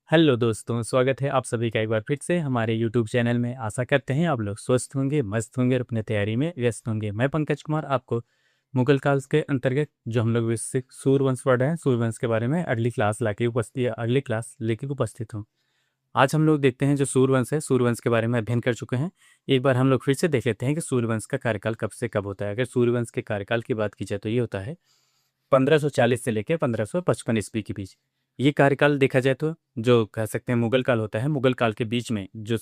Hello दोस्तों, स्वागत है आप सभी का एक बार फिर से हमारे यूट्यूब चैनल में। आशा करते हैं आप लोग स्वस्थ होंगे, मस्त होंगे और अपने तैयारी में व्यस्त होंगे। मैं पंकज कुमार आपको मुगल काल के अंतर्गत जो हम लोग बेसिक सूर्यवंश पढ़ रहे हैं, सूर्यवंश के बारे में अगली क्लास लेके उपस्थित हूँ। आज हम लोग देखते हैं जो सूर्यवंश है, सूर्यवंश के बारे में अध्ययन कर चुके हैं। एक बार हम लोग फिर से देख लेते हैं कि सूर्यवंश का कार्यकाल कब से कब होता है। अगर सूर्यवंश के कार्यकाल की बात की जाए तो ये होता है 1540 से लेकर 1555 ईस्वी के बीच। ये कार्यकाल देखा जाए तो जो कह सकते हैं मुगल काल होता है। मुगल काल के बीच में जो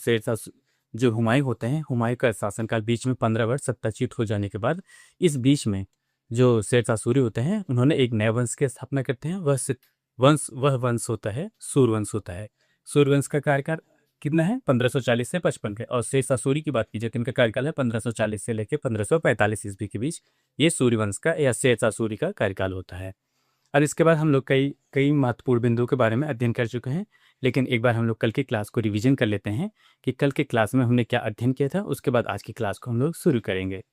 जो हुमायूं होते हैं, हुमायूं का शासनकाल बीच में 15 वर्ष सत्ताच्युत हो जाने के बाद इस बीच में जो शेरशाह सूरी होते हैं, उन्होंने एक नए वंश की स्थापना करते हैं। वह वंश होता है सूर्यवंश होता है। सूर्यवंश का कार्यकाल कितना है? 1540 से 55 के। और शेरशाह सूरी की बात की जाए तो इनका कार्यकाल है 1540 से लेकर 1545 ईस्वी के बीच। ये सूर्यवंश का या शेरशाह सूरी का कार्यकाल होता है। और इसके बाद हम लोग कई कई महत्वपूर्ण बिंदुओं के बारे में अध्ययन कर चुके हैं। लेकिन एक बार हम लोग कल की क्लास को रिवीजन कर लेते हैं कि कल के क्लास में हमने क्या अध्ययन किया था। उसके बाद आज की क्लास को हम लोग शुरू करेंगे।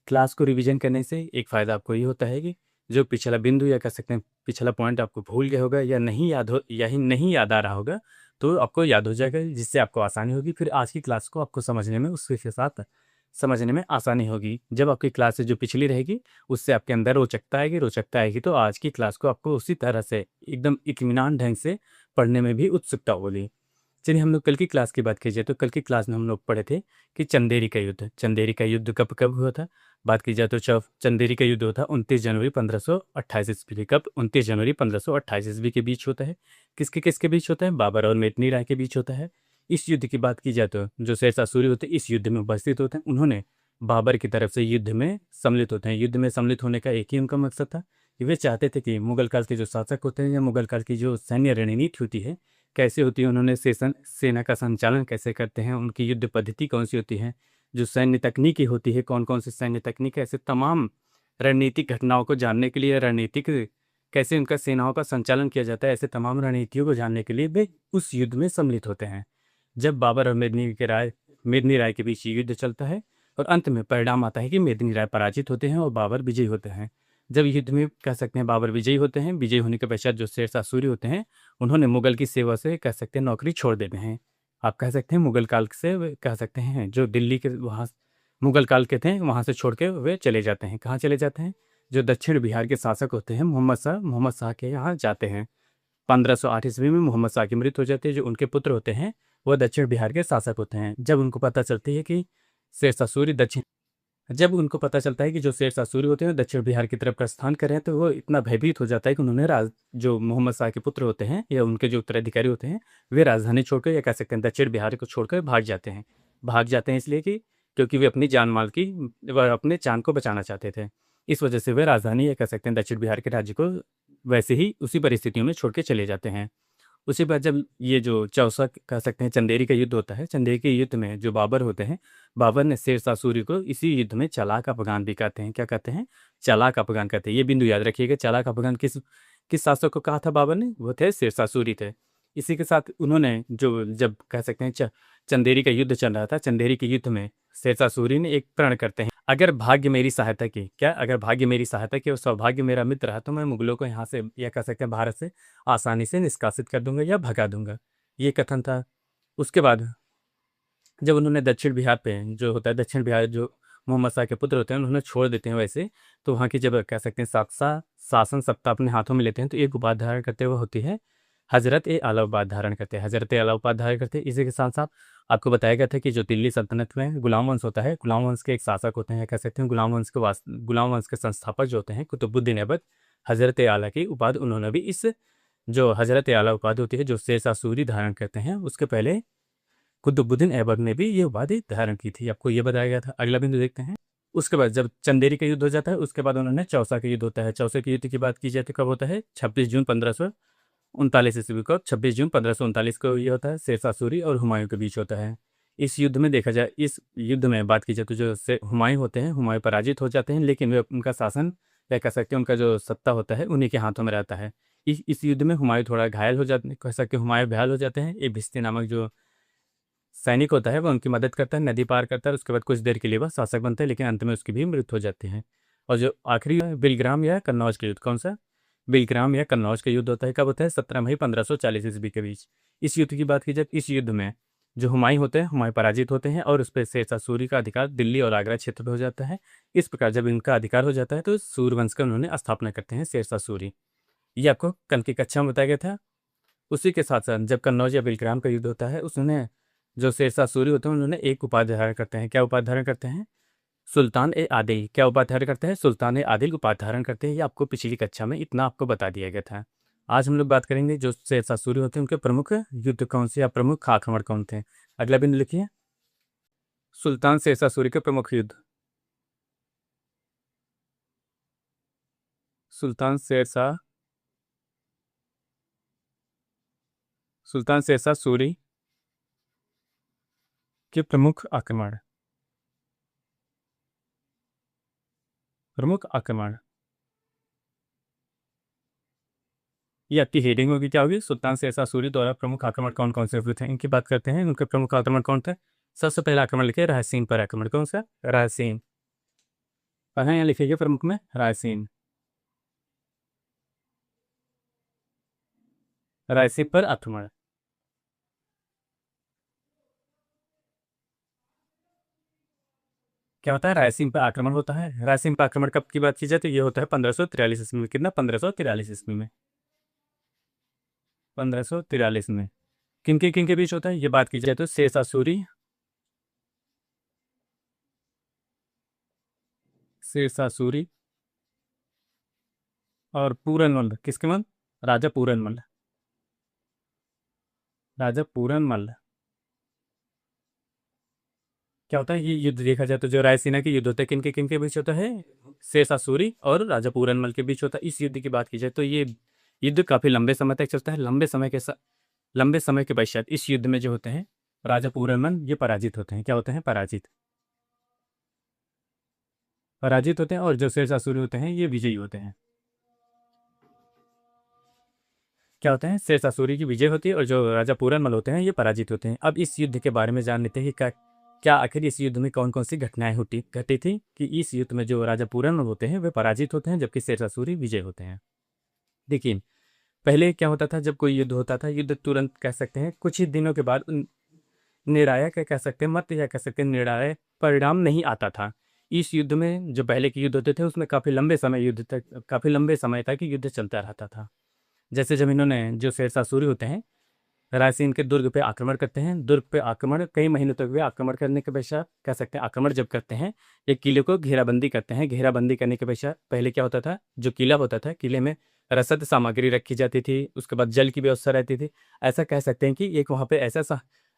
क्लास को रिवीजन करने से एक फ़ायदा आपको ये होता है कि जो पिछला बिंदु या कह सकते हैं पिछला पॉइंट आपको भूल गया होगा या नहीं याद आ रहा होगा, तो आपको याद हो जाएगा, जिससे आपको आसानी होगी फिर आज की क्लास को आपको समझने में, उसके साथ समझने में आसानी होगी। जब आपकी क्लास जो पिछली रहेगी उससे आपके अंदर रोचकता आएगी तो आज की क्लास को आपको उसी तरह से एकदम इत्मीनान ढंग से पढ़ने में भी उत्सुकता होगी। चलिए हम लोग कल की क्लास की बात कीजिए तो कल की क्लास में हम लोग पढ़े थे कि चंदेरी का युद्ध कब कब हुआ था। बात की जाए तो चंदेरी का युद्ध होता 29 जनवरी 1528 ईस्वी। कब? 29 जनवरी 1528 ईस्वी के बीच होता है। किसके किसके बीच होता है? बाबर और मेदिनी राय के बीच होता है। इस युद्ध की बात की जाए तो जो शेरशाह सूरी होते हैं इस युद्ध में उपस्थित होते हैं। उन्होंने बाबर की तरफ से युद्ध में सम्मिलित होते हैं। युद्ध में सम्मिलित होने का एक ही उनका मकसद था कि वे चाहते थे कि मुगल काल के जो शासक होते हैं या मुगल काल की जो सैन्य रणनीति होती है कैसे होती है, उन्होंने सेना का संचालन कैसे करते हैं, उनकी युद्ध पद्धति कौन सी होती है, जो सैन्य तकनीकी होती है कौन कौन सी सैन्य तकनीक है, ऐसे तमाम रणनीतिक घटनाओं को जानने के लिए, रणनीतिक कैसे उनका सेनाओं का संचालन किया जाता है, ऐसे तमाम रणनीतियों को जानने के लिए वे उस युद्ध में सम्मिलित होते हैं। जब बाबर और मेदिनी राय के बीच युद्ध चलता है और अंत में परिणाम आता है कि मेदिनी राय पराजित होते हैं और बाबर विजयी होते हैं। जब युद्ध में कह सकते हैं बाबर विजयी होते हैं, विजयी होने के पश्चात जो शेरशाह सूरी होते हैं उन्होंने मुगल की सेवा से कह सकते हैं नौकरी छोड़ देते हैं। आप कह सकते हैं मुगल काल से वे कह सकते हैं जो दिल्ली के वहाँ मुगल काल के थे वहाँ से छोड़ के वे चले जाते हैं। कहाँ चले जाते हैं? जो दक्षिण बिहार के शासक होते हैं मोहम्मद शाह के यहाँ जाते हैं। 1508 ईस्वी में मोहम्मद शाह की मृत्यु हो जाती है। जो उनके पुत्र होते हैं वह दक्षिण बिहार के शासक होते हैं। जब उनको पता चलती है कि शेरशाह सूरी दक्षिण जब उनको पता चलता है कि जो शेरशाह सूरी होते हैं दक्षिण बिहार की तरफ प्रस्थान कर रहे हैं, तो वो इतना भयभीत हो जाता है कि उन्होंने जो मोहम्मद शाह के पुत्र होते हैं या उनके जो उत्तराधिकारी होते हैं वे राजधानी छोड़कर या कह सकते हैं दक्षिण बिहार को छोड़कर भाग जाते हैं इसलिए कि क्योंकि वे अपनी जान माल की वह अपने जान को बचाना चाहते थे। इस वजह से वे राजधानी या कह सकते हैं दक्षिण बिहार के राज्य को वैसे ही उसी परिस्थितियों में छोड़ के चले जाते हैं। उसी बाद जब ये जो चौसा कह सकते हैं चंदेरी का युद्ध होता है, चंदेरी के युद्ध में जो बाबर होते हैं, बाबर ने शेरशाह सूरी को इसी युद्ध में चालाक अफगान भी कहते हैं। क्या कहते हैं? चालाक अफगान कहते हैं। ये बिंदु याद रखिएगा। चालाक अफगान किस किस शासक को कहा था बाबर ने? वो थे शेरशाह सूरी थे। इसी के साथ उन्होंने जो जब कह सकते हैं चंदेरी का युद्ध चल रहा था, चंदेरी के युद्ध में शेरशाह सूरी ने एक प्रण करते हैं, अगर भाग्य मेरी सहायता की, क्या अगर भाग्य मेरी सहायता की और सौभाग्य मेरा मित्र रहा तो मैं मुगलों को यहाँ से या कह सकते हैं भारत से आसानी से निष्कासित कर दूंगा या भगा दूंगा। ये कथन था। उसके बाद जब उन्होंने दक्षिण बिहार पे जो होता है दक्षिण बिहार जो मोहम्मद शाह के पुत्र होते हैं उन्होंने छोड़ देते हैं वैसे, तो वहाँ की जब कह सकते हैं शासन सत्ता अपने हाथों में लेते हैं तो एक उपाधि धारण करते हुए होती है हजरत ए आला उपाधि धारण करते हैं। हजरत ए आला उपाधि धारण करते हैं। इसी के साथ साथ आपको बताया गया था कि जो दिल्ली सल्तनत में गुलाम वंश होता है, गुलाम वंश के एक शासक होते हैं, कह सकते हैं गुलाम वंश के संस्थापक जो होते हैं कुतुबुद्दीन ऐबक, हजरत ए आला की उपाधि उन्होंने भी इस जो हजरत ए आला उपाधि होती है जो शेरशाह सूरी धारण करते हैं, उसके पहले कुतुबुद्दीन ऐबक ने भी ये उपाधि धारण की थी। आपको ये बताया गया था। अगला बिंदु देखते हैं। उसके बाद जब चंदेरी का युद्ध हो जाता है उसके बाद उन्होंने चौसा का युद्ध होता है। चौसा के युद्ध की बात की जाए तो कब होता है? 26 जून 1539 ईस्वी को। 26 जून 1539 को ये होता है। शेरशाह सूरी और हुमायूं के बीच होता है। इस युद्ध में देखा जाए, इस युद्ध में बात की जाए तो जो हुमायूं होते हैं, हुमायूं पराजित हो जाते हैं, लेकिन वे उनका शासन या कह सकते हैं उनका जो सत्ता होता है उन्हीं के हाथों में रहता है। इस युद्ध में हुमायूं थोड़ा घायल हो जाते हैं, कह सकते हैं हुमायूं घायल हो जाते हैं। ये भिस्ती नामक जो सैनिक होता है वह उनकी मदद करता है, नदी पार करता है। उसके बाद कुछ देर के लिए वह शासक बनता है, लेकिन अंत में उसकी भी मृत्यु हो जाती है। और जो आखिरी है बिलग्राम या कन्नौज का युद्ध, कौन सा? बिलग्राम या कन्नौज का युद्ध होता है। कब होता है? 17 मई 1540 ईस्वी के बीच। इस युद्ध की बात की जाए, इस युद्ध में जो हुमायूं होते हैं, हुमायूं पराजित होते हैं और उस पर शेरशाह सूरी का अधिकार दिल्ली और आगरा क्षेत्र पर हो जाता है। इस प्रकार जब इनका अधिकार हो जाता है तो सूर्यवंश का उन्होंने स्थापना करते हैं, शेरशाह सूरी। ये आपको कल की कक्षा में बताया गया था। उसी के साथ साथ जब कन्नौज या बिलग्राम का युद्ध होता है, उसने जो शेरशाह सूरी होते हैं उन्होंने एक उपाधि धारण करते हैं। क्या उपाधि धारण करते हैं? सुल्तान ए आदिल। क्या उपाधि धारण करते हैं? सुल्तान ए आदिल उपाधि धारण करते हैं। ये आपको पिछली कक्षा में इतना आपको बता दिया गया था। आज हम लोग बात करेंगे जो शेरशाह सूरी होते हैं उनके प्रमुख युद्ध कौन से या प्रमुख आक्रमण कौन थे। अगला बिंदु लिखिए, सुल्तान शेरशाह सूरी के प्रमुख युद्ध। सुल्तान शेरशाह सूरी के प्रमुख आक्रमण। ये आपकी हेडिंग होगी, क्या होगी? सुल्तान शेरशाह सूरी द्वारा प्रमुख आक्रमण कौन कौन से हुए थे, इनकी बात करते हैं। उनके प्रमुख आक्रमण कौन थे? सबसे पहला आक्रमण लिखे रायसीन पर आक्रमण। कौन सा? रायसीन। पढ़ा, यहाँ लिखिए प्रमुख में रायसीन। रायसीन पर आक्रमण। क्या होता है? रायसीन पर आक्रमण होता है। रायसीन पर आक्रमण कब की बात की जाए तो ये होता है 1543 ईस्वी में। कितना? 1543 ईस्वी में। 1543 में किन के बीच होता है? ये बात की जाए तो शेरशाह सूरी और पूरनमल। किसके मल? राजा पूरनमल। क्या होता है? ये युद्ध देखा जाए तो जो रायसीना के युद्ध होते हैं किन के बीच होता है? शेरशाह सूरी और राजा पूरनमल के बीच होता है। इस युद्ध की बात की जाए तो ये युद्ध काफी लंबे समय तक चलता है। लंबे समय के पश्चात इस युद्ध में जो होते हैं राजा पूरनमल ये पराजित होते हैं। क्या होते हैं? पराजित होते हैं और जो शेरशाह सूरी होते हैं ये विजयी होते हैं। क्या होते हैं? शेरशाह सूरी की विजय होती है और जो राजा पूरनमल होते हैं ये पराजित होते हैं। अब इस युद्ध के बारे में जान लेते हैं कि क्या आखिर इस युद्ध में कौन कौन सी घटनाएं घटी थी कि इस युद्ध में जो राजा पूरनमल होते हैं वे पराजित होते हैं जबकि शेरशाह सूरी विजय होते हैं। देखिए, पहले क्या होता था, जब कोई युद्ध होता था, युद्ध तुरंत कह सकते हैं कुछ ही दिनों के बाद निर्णायक कह सकते हैं मत या कह सकते हैं निर्णायक परिणाम नहीं आता था। इस युद्ध में जो पहले के युद्ध होते थे उसमें काफ़ी लंबे समय तक युद्ध चलता रहता था। जैसे जब इन्होंने जो शेरशाह सूरी होते हैं रायसीन के दुर्ग पे आक्रमण करते हैं। दुर्ग पे आक्रमण कई महीनों तक वे आक्रमण करने के पश्चात कह सकते हैं आक्रमण जब करते हैं एक किले को घेराबंदी करते हैं। घेराबंदी करने के पश्चात पहले क्या होता था, जो किला होता था किले में रसद सामग्री रखी जाती थी, उसके बाद जल की व्यवस्था रहती थी। ऐसा कह सकते हैं कि एक वहाँ पे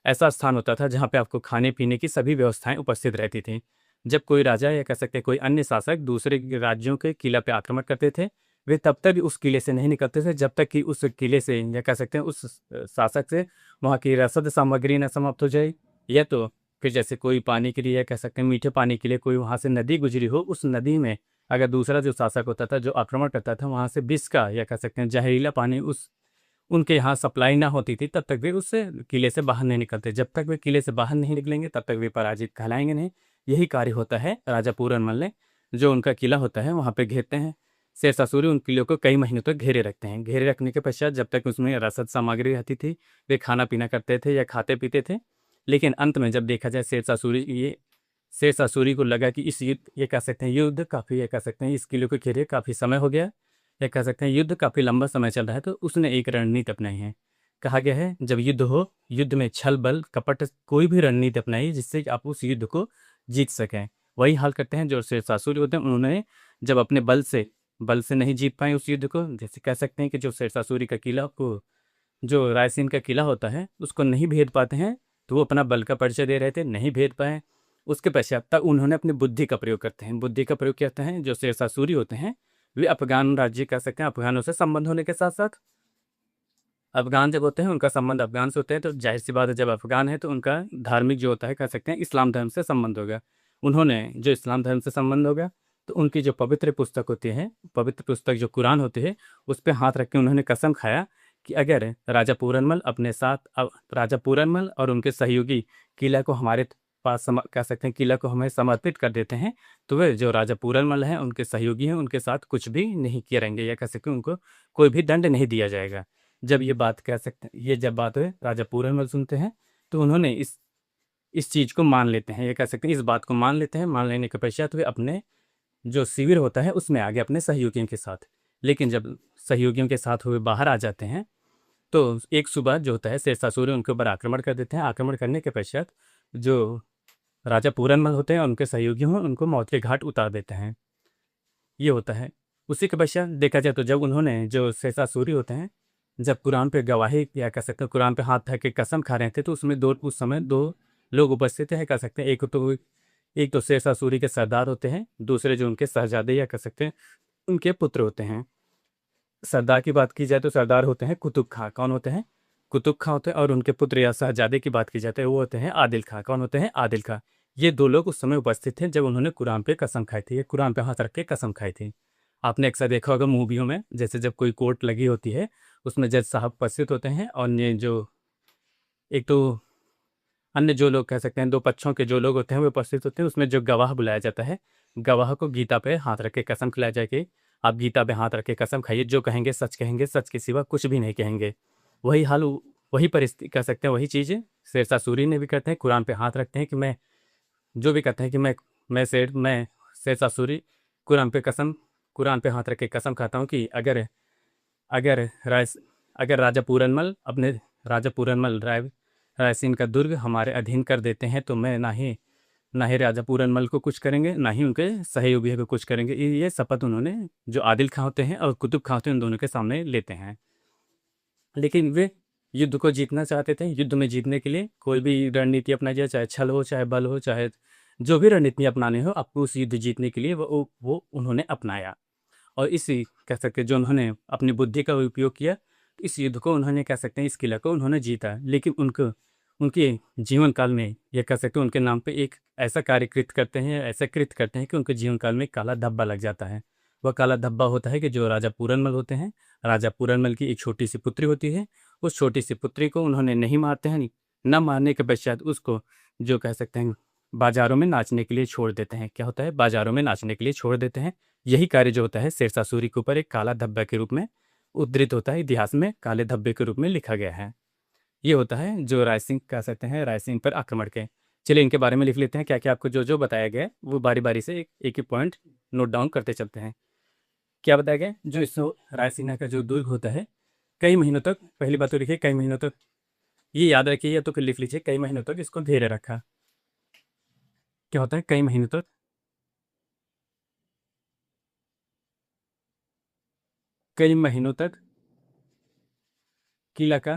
ऐसा स्थान होता था जहाँ पे आपको खाने पीने की सभी व्यवस्थाएं उपस्थित रहती थी। जब कोई राजा या कह सकते हैं कोई अन्य शासक दूसरे राज्यों के किला पे आक्रमण करते थे, वे तब तक उस किले से नहीं निकलते थे जब तक कि उस किले से या कह सकते हैं उस शासक से वहाँ की रसद सामग्री न समाप्त हो जाए, या तो फिर जैसे कोई पानी के लिए या कह सकते हैं मीठे पानी के लिए कोई वहाँ से नदी गुजरी हो, उस नदी में अगर दूसरा जो शासक होता था जो आक्रमण करता था वहाँ से विष का या कह सकते हैं जहरीला पानी उनके यहाँ सप्लाई ना होती थी, तब तक वे उस किले से बाहर नहीं निकलते। जब तक वे किले से बाहर नहीं निकलेंगे तब तक वे पराजित कहलाएंगे नहीं। यही कार्य होता है राजा पूरनमल ने, जो उनका किला होता है वहाँ पे घेरते हैं। शेरशाह सूरी उन किलों को कई महीनों तक घेरे रखते हैं। घेरे रखने के पश्चात जब तक उसमें रसद सामग्री रहती थी वे खाना पीना करते थे या खाते पीते थे। लेकिन अंत में जब देखा जाए शेरशाह सूरी को लगा कि इस युद्ध ये कह सकते हैं युद्ध काफ़ी, ये कह सकते हैं इस किले को घेरे काफ़ी समय हो गया, या कह सकते हैं युद्ध काफ़ी लंबा समय चल रहा है, तो उसने एक रणनीति अपनाई है। कहा गया है जब युद्ध हो, युद्ध में छल बल कपट कोई भी रणनीति अपनाई जिससे आप उस युद्ध को जीत सकें। वही हाल करते हैं जो शेरशाह सूरी होते हैं। उन्होंने जब अपने बल से नहीं जीत पाए उस युद्ध को, जैसे कह सकते हैं कि जो शेरशाह सूरी का किला को जो रायसीन का किला होता है उसको नहीं भेद पाते हैं, तो वो अपना बल का परिचय दे रहे थे, नहीं भेद पाए। उसके पश्चात तक उन्होंने अपनी बुद्धि का प्रयोग करते हैं। बुद्धि का प्रयोग करते हैं जो शेरशाह सूरी होते हैं वे अफगान राज्य कह सकते हैं, अफगानों से संबंध होने के साथ साथ अफगान जब होते हैं उनका संबंध अफगान से होते हैं, तो जाहिर सी बात है जब अफगान है तो उनका धार्मिक जो होता है कह सकते हैं इस्लाम धर्म से संबंध होगा। उन्होंने जो इस्लाम धर्म से संबंध होगा तो उनकी जो पवित्र पुस्तक होती है, पवित्र पुस्तक जो कुरान होती है, उस पर हाथ रख के उन्होंने कसम खाया कि अगर राजा पूरनमल और उनके सहयोगी किला को पास कह सकते हैं किला को हमें समर्पित कर देते हैं, तो वे जो राजा पूरनमल हैं उनके सहयोगी हैं उनके साथ कुछ भी नहीं किए रहेंगे, या कह सकते हैं उनको कोई भी दंड नहीं दिया जाएगा। जब ये बात कह सकते हैं, ये जब बात हुए राजा पूरनमल सुनते हैं तो उन्होंने इस चीज़ को मान लेते हैं, ये कह सकते हैं इस बात को मान लेते हैं। मान लेने के पश्चात वे अपने जो शिविर होता है उसमें आगे अपने सहयोगियों के साथ। लेकिन जब सहयोगियों के साथ हुए बाहर आ जाते हैं तो एक सुबह जो होता है शेरशाह सूरी उनके ऊपर आक्रमण कर देते हैं। आक्रमण करने के पश्चात जो राजा पूरनमल होते हैं और उनके सहयोगी हों उनको मौत के घाट उतार देते हैं। ये होता है। उसी के पश्चात देखा जाए तो जब उन्होंने जो शेरशाह सूरी होते हैं जब कुरान पे गवाही या कह सकते हैं कुरान पे हाथ रख के कसम खा रहे थे तो उसमें दो उस समय दो लोग उपस्थित है, कह सकते हैं एक तो शेरशाह सूरी के सरदार होते हैं, दूसरे जो उनके शहजादे या कह सकते हैं उनके पुत्र होते हैं। सरदार की बात की जाए तो सरदार होते हैं कुतुब खां। कौन होते हैं? कुतुब खां होते हैं। और उनके पुत्र या शहजादे की बात की जाती है वो होते हैं आदिल खां। कौन होते हैं? आदिल खां। ये दो लोग उस समय उपस्थित थे जब उन्होंने कुरान पे कसम खाई थी, ये कुरान पे हाथ रख के कसम खाई थी। आपने अक्सर देखा होगा मूवियों में, जैसे जब कोई कोर्ट लगी होती है उसमें जज साहब उपस्थित होते हैं और ये जो एक तो अन्य जो लोग कह सकते हैं दो पक्षों के जो लोग होते हैं वो उपस्थित होते हैं। उसमें जो गवाह बुलाया जाता है, गवाह को गीता पे हाथ रख के कसम खिलाई जाएगी। आप गीता पे हाथ रख के कसम खाइए, जो कहेंगे सच के सिवा कुछ भी नहीं कहेंगे। वही हाल वही परिस्थिति कह सकते हैं, वही चीज़ें शेरशाह सूरी ने भी करते हैं। कुरान पे हाथ रखते हैं कि मैं जो भी कहते हैं कि मैं शेरशाह सूरी कुरान पे हाथ रख के कसम खाता हूँ कि अगर राय अगर राजा पूरनमल रायसीन का दुर्ग हमारे अधीन कर देते हैं तो मैं ना ही राजा पूरनमल को कुछ करेंगे ना ही उनके सहयोगी को कुछ करेंगे। ये शपथ उन्होंने जो आदिल खां होते हैं और कुतुब खां होते हैं उन दोनों के सामने लेते हैं। लेकिन वे युद्ध को जीतना चाहते थे। युद्ध में जीतने के लिए कोई भी रणनीति अपनाई जाए, चाहे छल हो चाहे बल हो चाहे जो भी रणनीति अपनाने हो, आपको उस युद्ध जीतने के लिए वो उन्होंने अपनाया। और इसी कह सकते हैं जो उन्होंने अपनी बुद्धि का उपयोग किया, इस युद्ध को उन्होंने कह सकते हैं इस किला को उन्होंने जीता। लेकिन उनके जीवन काल में यह कह सकते हैं उनके नाम पे एक ऐसा कृत करते हैं कि उनके जीवन काल में काला धब्बा लग जाता है। वह काला धब्बा होता है कि जो राजा पूरनमल होते हैं, राजा पूरनमल की एक छोटी सी पुत्री होती है। उस छोटी सी पुत्री को उन्होंने नहीं मारते हैं, न मारने के पश्चात उसको जो कह सकते हैं बाजारों में नाचने के लिए छोड़ देते हैं। क्या होता है? बाजारों में नाचने के लिए छोड़ देते हैं। यही कार्य जो होता है शेरशाह सूरी के ऊपर एक काला धब्बा के रूप में उद्धृत होता है, इतिहास में काले धब्बे के रूप में लिखा गया है। ये होता है जो रायसिंह कह सकते हैं रायसिंह पर आक्रमण के। चलिए इनके बारे में लिख लेते हैं, क्या क्या आपको जो जो बताया गया है वो बारी बारी से एक ही पॉइंट नोट डाउन करते चलते हैं। क्या बताया गया? जो इस रायसीना का जो दुर्ग होता है कई महीनों तक, पहली बात तो लिखिए कई महीनों तक, ये याद रखिए या तो फिर लिख लीजिए कई महीनों तक इसको घेरे रखा। क्या होता है? कई महीनों तक, कई महीनों तक किला का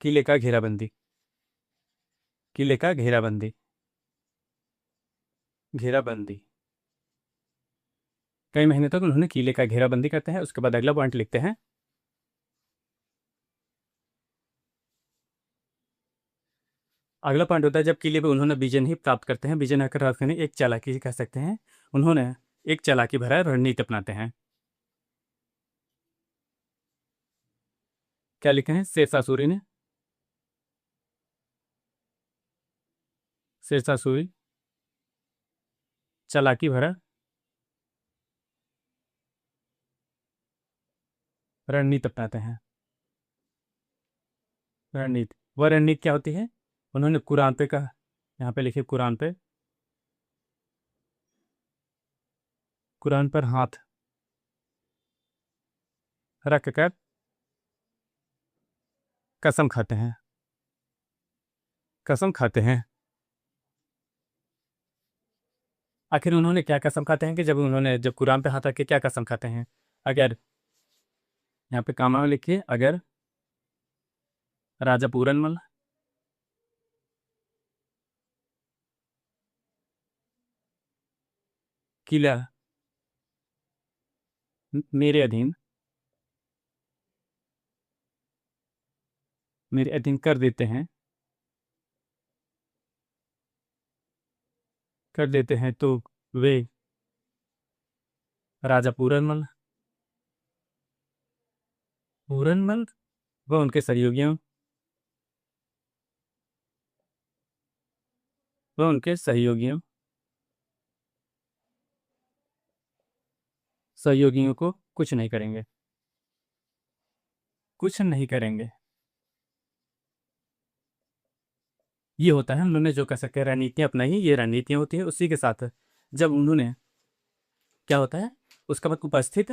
किले का घेराबंदी, किले का घेराबंदी, घेराबंदी। कई महीने तक उन्होंने किले का घेराबंदी करते हैं। उसके बाद अगला पॉइंट लिखते हैं। अगला पॉइंट होता है जब किले पे उन्होंने विजय नहीं प्राप्त करते हैं, विजय न कर रात एक चालाकी कह सकते हैं, उन्होंने एक चालाकी भरा रणनीति अपनाते हैं। क्या लिखे हैं? शेरशाह सूरी ने, शेरशाह सूरी चालाकी भरा रणनीति अपनाते हैं। रणनीति, वह रणनीति क्या होती है? उन्होंने कुरान पे कहा, यहाँ पे लिखे कुरान पर हाथ रख कर कसम खाते हैं, कसम खाते हैं। आखिर उन्होंने क्या कसम खाते हैं कि जब कुरान पे हाथ रख के क्या कसम खाते हैं? अगर यहाँ पे कामा लिखिए, अगर राजा पूरनमल किला मेरे अधीन कर देते हैं, तो वे राजा पूरनमल व उनके सहयोगियों व उनके सहयोगियों को कुछ नहीं करेंगे, कुछ नहीं करेंगे। ये होता है उन्होंने जो कह सके रणनीतियाँ अपनाई, ये रणनीतियाँ होती हैं। उसी के साथ जब उन्होंने, क्या होता है उसका मतलब, उपस्थित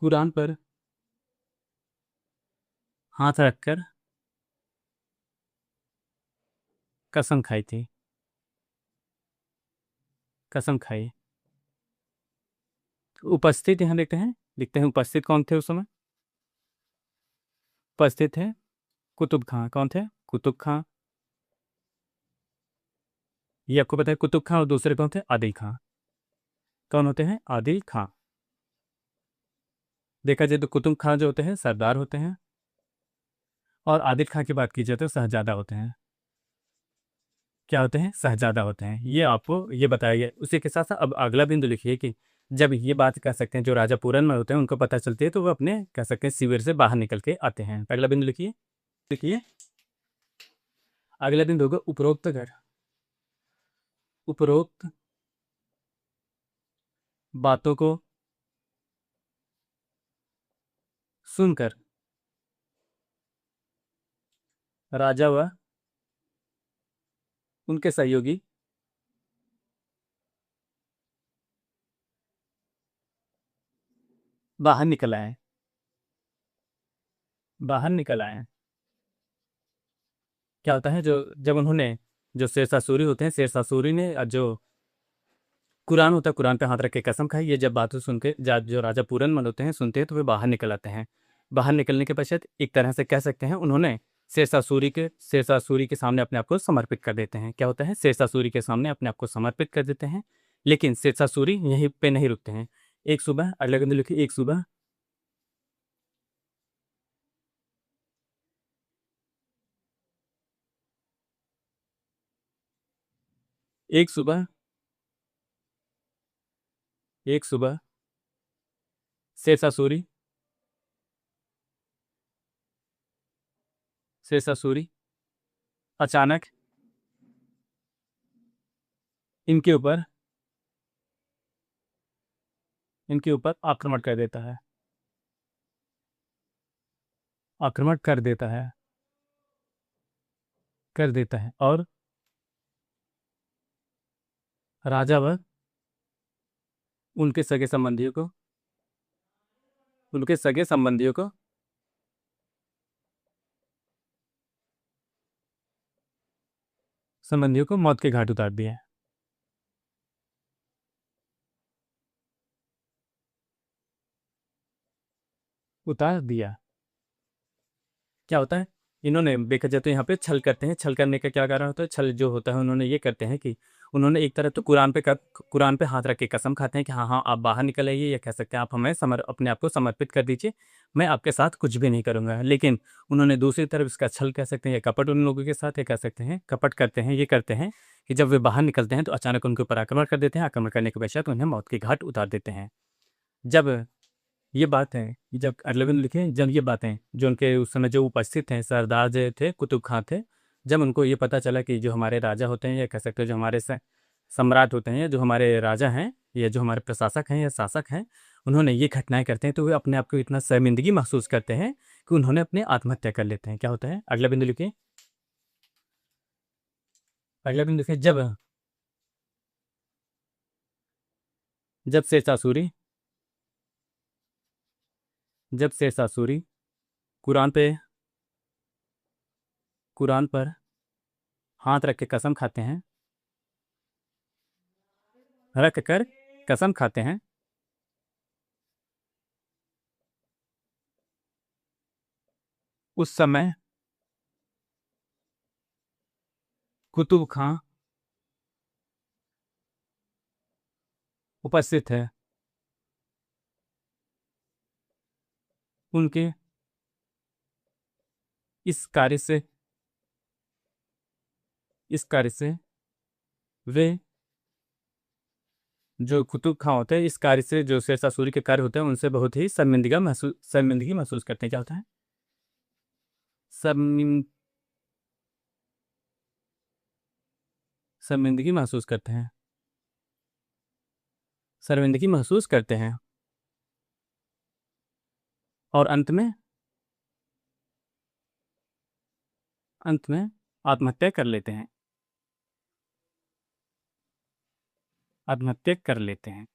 कुरान पर हाथ रखकर कसम खाई थी, कसम खाई। उपस्थित यहाँ लिखते हैं उपस्थित कौन थे उस समय? उपस्थित थे कुतुब खां। कौन थे? कुतुब खां। ये आपको पता है, कुतुब खां। और दूसरे कौन थे? आदिल खां। कौन होते हैं? आदिल खां। देखा जाए तो कुतुब खां जो होते हैं सरदार होते हैं, और आदिल खां की बात की जाए तो शहजादा होते हैं। क्या होते हैं? शहजादा होते हैं। ये आपको ये बताया गया। उसी के साथ साथ अब अगला बिंदु लिखिए कि जब ये बात कह सकते हैं जो राजा पूरन में होते हैं उनको पता चलती है, तो वो अपने कह सकते हैं शिविर से बाहर निकल के आते हैं। अगला बिंदु लिखिए, लिखिए। अगला बिंदु होगा उपरोक्त घर, उपरोक्त बातों को सुनकर राजा व उनके सहयोगी बाहर निकल आए, बाहर निकल आए। क्या होता है, जो जब उन्होंने, जो शेरशाह सूरी होते हैं, शेरशाह सूरी ने जो कुरान होता है, कुरान पे हाथ रख के कसम खाई। ये जब बातें सुन के जो राजा पूरनमल होते हैं सुनते हैं, तो वे बाहर निकल आते हैं। बाहर निकलने के पश्चात एक तरह से कह सकते हैं उन्होंने शेरशाह सूरी के सामने अपने आप को समर्पित कर देते हैं। क्या होता है? शेरशाह सूरी के सामने अपने आप को समर्पित कर देते हैं। लेकिन शेरशाह सूरी यहीं पे नहीं रुकते हैं। एक सुबह, अगले बंदे लिखिए, एक सुबह, एक सुबह, एक सुबह शेरशाह सूरी, शेरशाह सूरी अचानक इनके ऊपर, इनके ऊपर आक्रमण कर देता है, आक्रमण कर देता है, कर देता है। और राजा व उनके सगे संबंधियों को, उनके सगे संबंधियों को, संबंधियों को मौत के घाट उतार दिया, उतार दिया। क्या होता है, इन्होंने देखा जाए तो यहाँ पे छल करते हैं। छल करने का क्या कारण होता है? छल जो होता है, उन्होंने ये करते हैं कि उन्होंने एक तरह तो कुरान पे हाथ रख के कसम खाते हैं कि हाँ हाँ आप बाहर निकल आइए, या कह सकते हैं आप हमें अपने आप को समर्पित कर दीजिए, मैं आपके साथ कुछ भी नहीं करूंगा। लेकिन उन्होंने दूसरी तरफ इसका छल कह सकते हैं या कपट उन लोगों के साथ, ये कह सकते हैं कपट करते हैं, ये करते हैं कि जब वे बाहर निकलते हैं तो अचानक उनके ऊपर आक्रमण कर देते हैं। आक्रमण करने के पश्चात उन्हें मौत के घाट उतार देते हैं। जब ये बात है कि जब अरविंद लिखे, जब ये बातें जो उनके उस समय जो उपस्थित हैं सरदार जो थे, कुतुब खां थे, जब उनको ये पता चला कि जो हमारे राजा होते हैं, या कह सकते हो जो हमारे सम्राट होते हैं, या जो हमारे राजा हैं, या जो हमारे प्रशासक हैं या शासक हैं, उन्होंने ये घटनाएं करते हैं, तो वे अपने आप को इतना शर्मिंदगी महसूस करते हैं कि उन्होंने अपने आत्महत्या कर लेते हैं। क्या होता है? अगला बिंदु लिखिए, अगला बिंदु लिखिए। जब शेरशाह सूरी, जब शेरशाह सूरी कुरान पे, कुरान पर हाथ रख के कसम खाते हैं, रख कर कसम खाते हैं, उस समय कुतुब खां उपस्थित है। उनके इस कार्य से, इस कार्य से वे, जो कुतुब खां होते हैं, इस कार्य से, जो शेरशाह सूरी के कार्य होते हैं, उनसे बहुत ही शर्मिंदगी महसूस करते हैं। क्या होता है? शर्मिन शर्मिंदगी महसूस करते हैं, शर्मिंदगी महसूस करते हैं और अंत में आत्महत्या कर लेते हैं, आत्महत्या कर लेते हैं।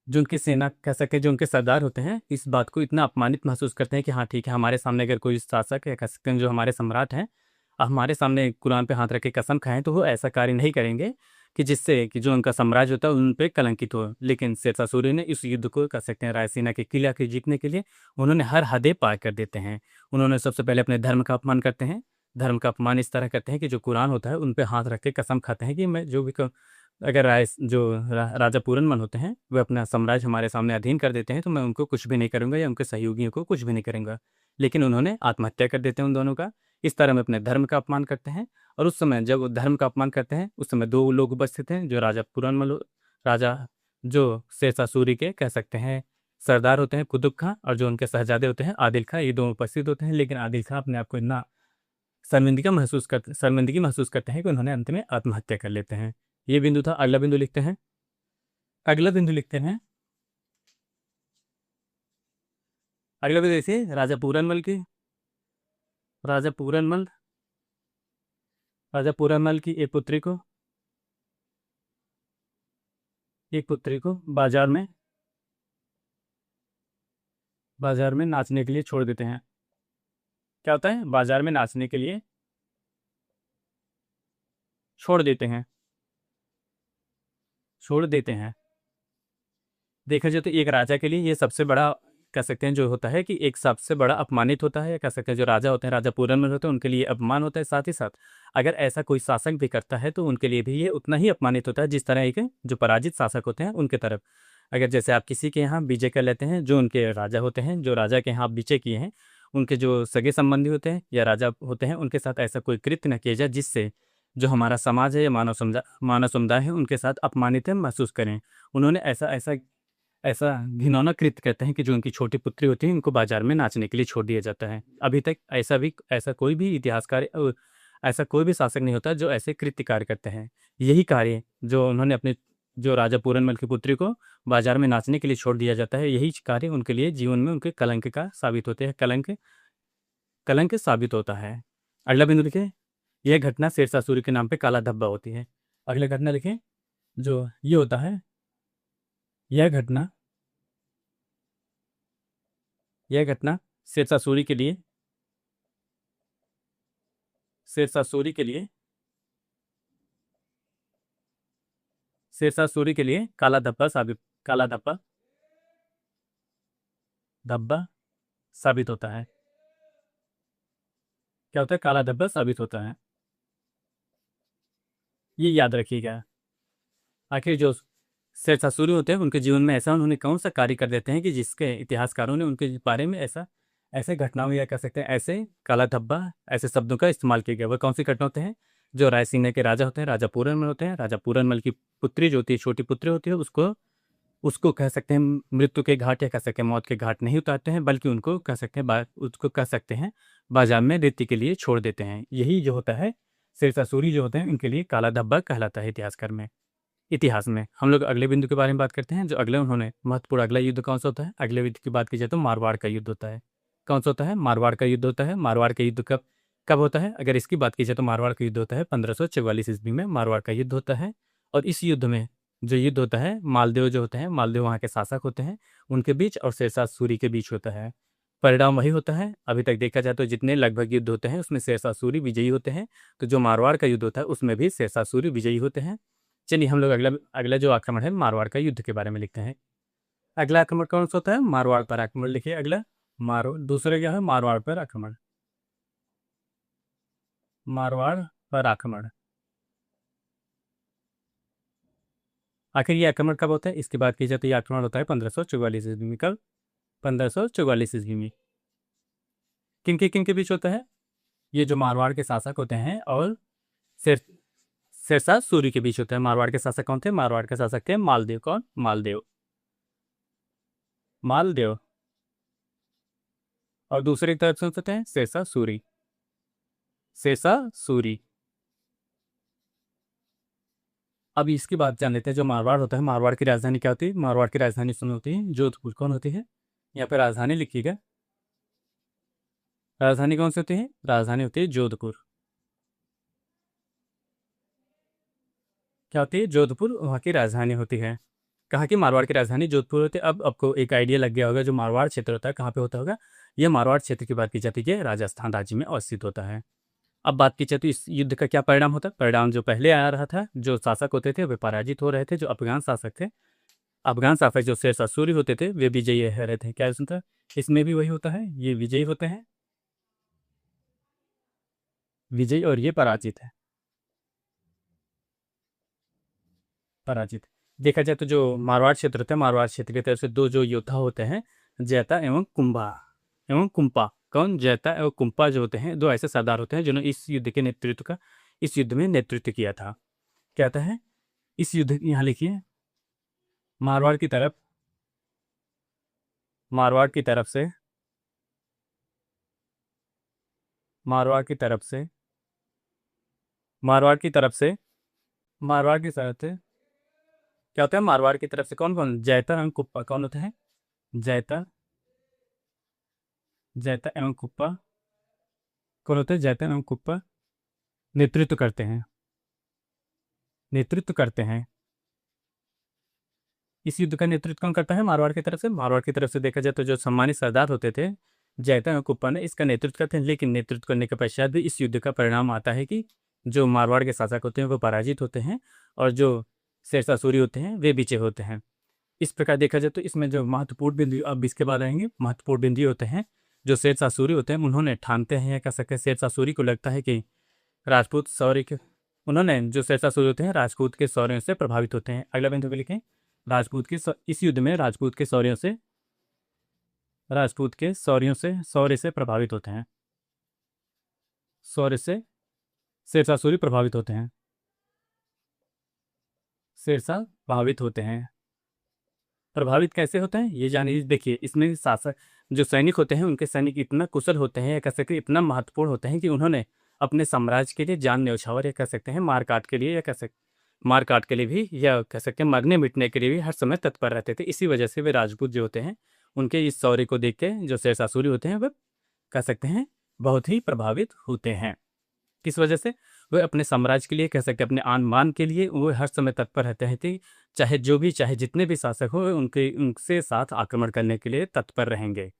जो उनकी सेना कह सके, जो उनके सरदार होते हैं, इस बात को इतना अपमानित महसूस करते हैं कि हाँ ठीक है, हमारे सामने अगर कोई शासक या कह सकते हैं जो हमारे सम्राट हैं, हमारे सामने कुरान पे हाथ रख के कसम खाएं तो वो ऐसा कार्य नहीं करेंगे कि जिससे कि जो उनका साम्राज्य होता है उन पे कलंकित हो। लेकिन शेरशाह सूरी ने इस युद्ध को कह सकते हैं रायसीना के किला के जीतने के लिए उन्होंने हर हदें पार कर देते हैं। उन्होंने सबसे पहले अपने धर्म का अपमान करते हैं, धर्म का अपमान इस तरह करते हैं कि जो कुरान होता है उन पे हाथ रख के कसम खाते हैं कि मैं जो भी अगर राजा पूरनमल होते हैं वे अपना साम्राज्य हमारे सामने अधीन कर देते हैं तो मैं उनको कुछ भी नहीं करूंगा या उनके सहयोगियों को कुछ भी नहीं करूंगा। लेकिन उन्होंने आत्महत्या कर देते हैं उन दोनों का। इस तरह में अपने धर्म का अपमान करते हैं। और उस समय जब वो धर्म का अपमान करते हैं उस समय दो लोग उपस्थित हैं, जो राजा पूरनमल, राजा जो शेरशाह सूरी के कह सकते हैं सरदार होते हैं कुतुब खां, और जो उनके शहजादे होते हैं आदिल खां, ये दोनों उपस्थित होते हैं। लेकिन आदिल खां अपने आप को इतना शर्मिंदगी महसूस करते हैं कि उन्होंने अंत में आत्महत्या कर लेते हैं। ये बिंदु था। अगला बिंदु लिखते हैं, अगला बिंदु लिखते हैं, अगला बिंदु देखिए, राजा पूरनमल राजा पूरनमल की एक पुत्री को बाजार में नाचने के लिए छोड़ देते हैं। क्या होता है, बाजार में नाचने के लिए छोड़ देते हैं, छोड़ देते हैं। देखा जाए तो एक राजा के लिए ये सबसे बड़ा कह सकते हैं जो होता है कि एक सबसे बड़ा अपमानित होता है, या कह सकते हैं जो राजा होते हैं, राजा पूरनमल होते हैं, उनके लिए अपमान होता है। साथ ही साथ अगर ऐसा कोई शासक भी करता है तो उनके लिए भी ये उतना ही अपमानित होता है जिस तरह एक जो पराजित शासक होते हैं उनके तरफ। अगर जैसे आप किसी के यहाँ विजय कर लेते हैं, जो उनके राजा होते हैं, जो राजा के यहाँ आप विजय किए हैं, उनके जो सगे संबंधी होते हैं या राजा होते हैं, उनके साथ ऐसा कोई कृत्य न किया जाए जिससे जो हमारा समाज है या मानव समुदाय है उनके साथ अपमानित महसूस करें। उन्होंने ऐसा ऐसा ऐसा घिनौना कृत्य करते हैं कि जो उनकी छोटी पुत्री होती है उनको बाजार में नाचने के लिए छोड़ दिया जाता है। अभी तक ऐसा कोई भी इतिहासकार ऐसा कोई भी शासक नहीं होता जो ऐसे कृत्य कार्य करते हैं। यही कार्य जो उन्होंने अपने जो राजा पूरनमल की पुत्री को बाजार में नाचने के लिए छोड़ दिया जाता है, यही कार्य उनके लिए जीवन में उनके कलंक का साबित होते हैं, कलंक साबित होता है। अगला बिंदु लिखे, यह घटना शेरशाह सूरी के नाम पे काला धब्बा होती है। अगला घटना लिखे, जो ये होता है, यह घटना यह घटना शेरशाह सूरी के लिए शेरशाह सूरी के लिए शेरशाह सूरी के लिए काला धब्बा साबित होता है। क्या होता है, काला धब्बा साबित होता है। ये याद रखिएगा। आखिर जो शेरशाह सूरी होते हैं उनके जीवन में ऐसा उन्होंने कौन सा कार्य कर देते हैं कि जिसके इतिहासकारों ने उनके बारे में ऐसे घटनाओं या कह सकते हैं ऐसे काला धब्बा ऐसे शब्दों का इस्तेमाल किया गया। वह कौन सी घटना होते हैं, जो रायसीना के राजा होते हैं, राजा पूरनमल होते हैं, राजा पूरनमल की पुत्री जो होती है, छोटी पुत्री होती है, उसको उसको कह सकते हैं मृत्यु के घाट या कह सकते हैं मौत के घाट नहीं उतारते हैं, बल्कि उसको कह सकते हैं बाजार में नृत्य के लिए छोड़ देते हैं। यही जो होता है शेरशाह सूरी जो होते हैं उनके लिए काला धब्बा कहलाता है इतिहास में। हम लोग अगले बिंदु के बारे में बात करते हैं। जो अगले उन्होंने महत्वपूर्ण अगला युद्ध कौन सा होता है, अगले युद्ध की बात की जाए तो मारवाड़ का युद्ध होता है। कौन सा होता है, मारवाड़ का युद्ध होता है। मारवाड़ का युद्ध कब कब होता है, अगर इसकी बात की जाए तो मारवाड़ का युद्ध होता है 1544 ईस्वी में मारवाड़ का युद्ध होता है। और इस युद्ध में जो युद्ध होता है, मालदेव जो होते हैं, मालदेव वहाँ के शासक होते हैं, उनके बीच और शेरशाह सूरी के बीच होता है। परिणाम वही होता है। अभी तक देखा जाए तो जितने लगभग युद्ध होते हैं उसमें शेरशाह सूरी विजयी होते हैं। तो जो मारवाड़ का युद्ध होता है उसमें भी शेरशाह सूरी विजयी होते हैं। चलिए हम लोग अगला अगला जो आक्रमण है मारवाड़ का युद्ध के बारे में लिखते हैं। अगला आक्रमण कौन सा होता है, मारवाड़ पर आक्रमण। लिखिए अगला दूसरे क्या है, मारवाड़ पर आक्रमण। मारवाड़ पर आक्रमण। आखिर ये आक्रमण कब होता है, इसकी बात की जाए तो ये आक्रमण होता है 1544 ईस्वी में। कब, 1544 ईस्वी में। किन के बीच होता है, ये जो मारवाड़ के शासक होते हैं और शेर शेरशाह सूरी के बीच होता है। मारवाड़ के शासक कौन थे, मारवाड़ के शासक थे मालदेव। कौन, मालदेव। और दूसरी तरफ सुन सकते हैं शेरशाह सूरी। शेरशाह सूरी। अब इसकी बात जान लेते हैं। जो मारवाड़ होता है, मारवाड़ की राजधानी क्या होती है? मारवाड़ की राजधानी सुन होती है जोधपुर। कौन होती है? यहाँ पे राजधानी लिखिएगा। राजधानी कौन सी होती है? राजधानी होती है जोधपुर। क्या होती है? जोधपुर वहाँ की राजधानी होती है। कहाँ की? मारवाड़ की राजधानी जोधपुर होती है। अब आपको एक आइडिया लग गया होगा जो मारवाड़ क्षेत्र होता है कहाँ पे होता होगा। ये मारवाड़ क्षेत्र की बात की जाती है, राजस्थान राज्य में अवस्थित होता है। अब बात की जाए तो इस युद्ध का क्या परिणाम होता है? परिणाम जो पहले आ रहा था, जो शासक होते थे वे पराजित हो रहे थे। जो अफगान शासक थे, अफगान शासक जो शेरशाह सूरी होते थे, वे विजयी हो रहे थे। क्या सुनता? इसमें भी वही होता है, ये विजयी होते हैं, विजयी, और ये पराजित है, पराजित। देखा जाए तो जो मारवाड़ क्षेत्र होता है, मारवाड़ क्षेत्र की तरफ से दो जो योद्धा होते हैं, जैता एवं कुंभा एवं कुंपा। कौन? जैता एवं कुंपा जो होते हैं, दो ऐसे सरदार होते हैं जिन्होंने इस युद्ध के नेतृत्व का, इस युद्ध में नेतृत्व किया था। क्या कहता है? इस युद्ध, यहाँ लिखिए, मारवाड़ की तरफ, मारवाड़ की तरफ से, मारवाड़ की तरफ से, मारवाड़ की तरफ से, मारवाड़ की तरफ से क्या होता है? मारवाड़ की तरफ से कौन कौन? जैता एवं कुप्पा। कौन होता है? जैता, जैता एवं कुप्पा। कौन होते हैं? जैता एवं कुप्पा नेतृत्व करते हैं, नेतृत्व करते हैं। इस युद्ध का नेतृत्व कौन करता है? मारवाड़ की तरफ से। मारवाड़ की तरफ से देखा जाए तो जो सम्मानित सरदार होते थे, जैता एवं कुप्पा ने इसका नेतृत्व करते हैं। लेकिन नेतृत्व करने के पश्चात भी इस युद्ध का परिणाम आता है कि जो मारवाड़ के शासक होते हैं वो पराजित होते हैं, और जो शेरशाह सूरी होते हैं वे विजय होते हैं। इस प्रकार देखा जाए तो इसमें जो महत्वपूर्ण बिंदु, अब इसके बाद आएंगे, महत्वपूर्ण बिंदु होते हैं। जो शेरशाह सूरी होते हैं उन्होंने ठानते हैं, या कह सकते हैं शेरशाह सूरी को लगता है कि राजपूत शौर्य के, उन्होंने, जो शेरशाह सूरी होते हैं राजपूत के शौर्यों से प्रभावित होते हैं। अगला बिंदु पे लिखें, राजपूत के इस युद्ध में राजपूत के शौर्यों से, राजपूत के शौर्यों से, शौर्य से प्रभावित होते हैं, शौर्य से शेरशाह सूरी प्रभावित होते हैं, शेरशाह प्रभावित होते हैं। प्रभावित कैसे होते हैं ये जानिए। देखिए, इसमें शासक, जो सैनिक होते हैं उनके सैनिक इतना कुशल होते हैं, या कह सकते हैं इतना महत्वपूर्ण होते हैं कि उन्होंने अपने साम्राज्य के लिए जान न्यौछावर, या कह सकते हैं मार काट के लिए, या कह सकते मार काट के लिए भी, या कह सकते हैं मरने मिटने के लिए भी हर समय तत्पर रहते थे। इसी वजह से वे राजपूत जो होते हैं उनके इस शौर्य को देख के जो शेरशाह सूरी होते हैं वह, कह सकते हैं, बहुत ही प्रभावित होते हैं। किस वजह से? वह अपने साम्राज्य के लिए, कह सकते हैं अपने आन मान के लिए, वो हर समय तत्पर रहते हैं कि चाहे जो भी, चाहे जितने भी शासक हो, उनके उनसे साथ आक्रमण करने के लिए तत्पर रहेंगे।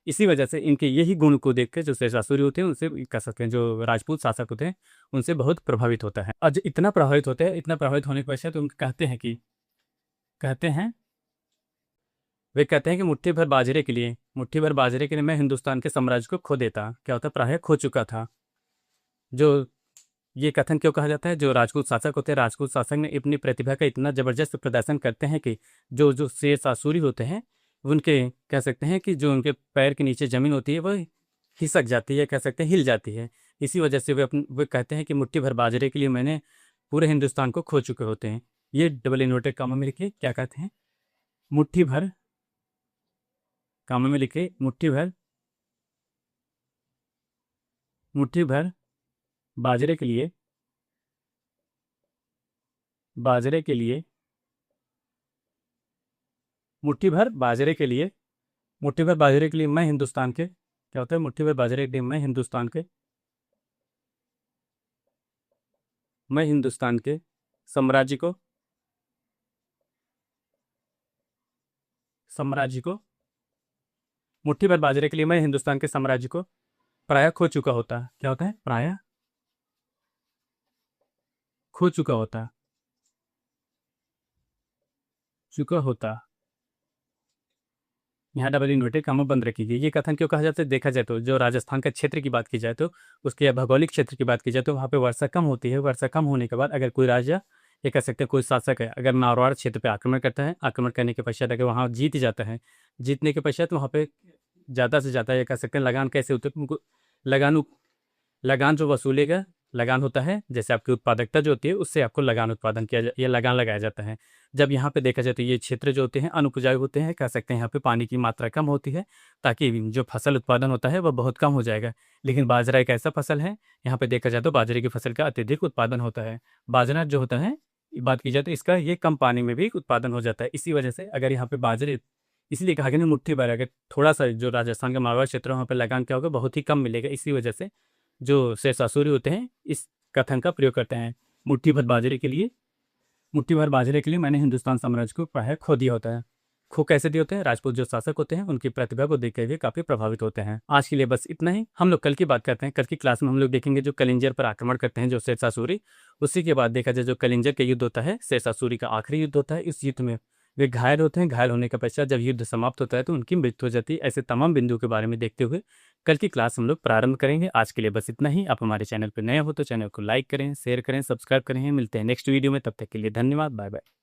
इसी वजह से इनके यही गुण को देख के जो शेरशाह सूरी होते हैं उनसे, कह सकते हैं जो राजपूत शासक होते हैं उनसे बहुत प्रभावित होता है। आज इतना प्रभावित होते हैं, इतना प्रभावित होने के पश्चात उनके कहते हैं कि, कहते हैं, वे कहते हैं कि मुट्ठी भर बाजरे के लिए, मुट्ठी भर बाजरे के लिए मैं हिंदुस्तान के साम्राज्य को खो देता। क्या होता? प्राय खो चुका था। जो ये कथन क्यों कहा जाता है? जो राजपूत शासक होते हैं, राजपूत शासक ने अपनी प्रतिभा का इतना जबरदस्त प्रदर्शन करते हैं कि जो जो शेरशाह सूरी होते हैं उनके, कह सकते हैं कि जो उनके पैर के नीचे जमीन होती है वह खिसक जाती है, कह सकते हैं हिल जाती है। इसी वजह से वे कहते हैं कि मुट्ठी भर बाजरे के लिए मैंने पूरे हिंदुस्तान को खो चुके होते हैं। ये डबल इन्वर्टेड कामा में लिखे, क्या कहते हैं? मुट्ठी भर, कामा में लिखे मुट्ठी भर, मुट्ठी भर बाजरे के लिए, बाजरे के लिए, मुट्ठी भर बाजरे के लिए, मुट्ठी भर बाजरे के लिए मैं हिंदुस्तान के, क्या होता है? मुट्ठी भर बाजरे के लिए मैं हिंदुस्तान के, मैं हिंदुस्तान के साम्राज्य को, साम्राज्य को, मुट्ठी भर बाजरे के लिए मैं हिंदुस्तान के साम्राज्य को प्राय खो चुका होता। क्या होता है? प्राय खो चुका होता, चुका होता। यहाँ डबल इन्वर्टेड कामा बंद रखी गई। ये कथन क्यों कहा जाता है? देखा जाए तो जो राजस्थान का क्षेत्र की बात की जाए तो, उसके भौगोलिक क्षेत्र की बात की जाए तो वहाँ पे वर्षा कम होती है। वर्षा कम होने के बाद अगर कोई राजा, ये कह सकते हैं कोई शासक है, अगर मारवाड़ क्षेत्र पे आक्रमण करता है, आक्रमण करने के पश्चात अगर वहाँ जीत जाता है, जीतने के पश्चात वहाँ पे ज़्यादा से ज़्यादा, ये कह सकते हैं लगान कैसे होते हैं उनको, लगान, लगान जो वसूलेगा लगान होता है, जैसे आपकी उत्पादकता जो होती है उससे आपको लगान उत्पादन किया या लगान लगाया जाता है। जब यहाँ पे देखा जाए तो ये क्षेत्र जो होते हैं अनुपजाऊ होते हैं, कह सकते हैं यहाँ पे पानी की मात्रा कम होती है, ताकि जो फसल उत्पादन होता है वह बहुत कम हो जाएगा। लेकिन बाजरा एक ऐसा फसल है, यहाँ पे देखा जाए तो बाजरे की फसल का अत्यधिक उत्पादन होता है। बाजरा जो होता है, बात की जाए तो इसका ये कम पानी में भी उत्पादन हो जाता है। इसी वजह से अगर यहाँ पे बाजरे, इसलिए कहा गया ना मुट्ठी भर, अगर थोड़ा-सा जो राजस्थान का मालवा क्षेत्र है वहाँ पे लगान क्या होगा, बहुत ही कम मिलेगा। इसी वजह से जो शेषासुरी होते हैं इस कथन का प्रयोग करते हैं। मुट्ठी भर बाजरे के लिए मुट्ठी भर बाजरे के लिए मैंने हिंदुस्तान साम्राज्य को प्रायः खो दिया होता है। खो कैसे दिए होते हैं? राजपूत जो शासक होते हैं उनकी प्रतिभा को देखते हुए काफ़ी प्रभावित होते हैं। आज के लिए बस इतना ही। हम लोग कल की बात करते हैं। कल की क्लास में हम लोग देखेंगे जो कलिंजर पर आक्रमण करते हैं जो शेषासुरी। उसी के बाद देखा जाए जो कलिंजर का युद्ध होता है, शेषासुरी का आखिरी युद्ध होता है। इस युद्ध में वे घायल होते हैं। घायल होने के पश्चात जब युद्ध समाप्त होता है तो उनकी मृत्यु हो जाती है। ऐसे तमाम बिंदुओं के बारे में देखते हुए कल की क्लास हम लोग प्रारंभ करेंगे। आज के लिए बस इतना ही। आप हमारे चैनल पर नए हो तो चैनल को लाइक करें, शेयर करें, सब्सक्राइब करें। मिलते हैं नेक्स्ट वीडियो में, तब तक के लिए धन्यवाद। Bye bye.